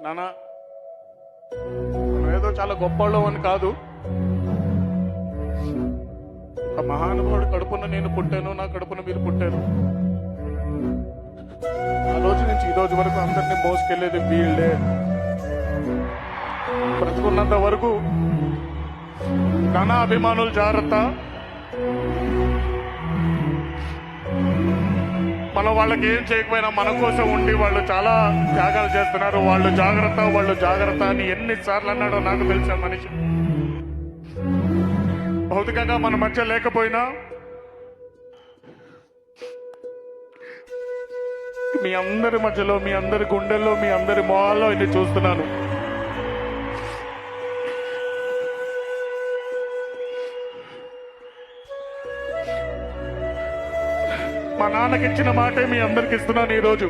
నాన్న, మనం ఏదో చాలా గొప్పవాళ్ళం అని కాదు. ఒక మహానుభావుడి కడుపున నేను పుట్టాను, నా కడుపున మీరు పుట్టారు. ఆ రోజు నుంచి ఈ రోజు వరకు అందరినీ మోసుకెళ్లేది వీళ్ళే. బ్రతుకున్నంత వరకు ఘన అభిమానులు జాగ్రత్త. మనం వాళ్ళకి ఏం చేయకపోయినా మన కోసం ఉండి వాళ్ళు చాలా త్యాగాలు చేస్తున్నారు. వాళ్ళు జాగ్రత్త అని ఎన్నిసార్లు అన్నాడో నాకు తెలిసిన మనిషి. భౌతికంగా మన మధ్య లేకపోయినా మీ అందరి మధ్యలో, మీ అందరి గుండెల్లో, మీ అందరి మొహాల్లో ఇది చూస్తున్నాను. మా నాన్నకి ఇచ్చిన మాటే మీ అందరికి ఇస్తున్నాను ఈరోజు.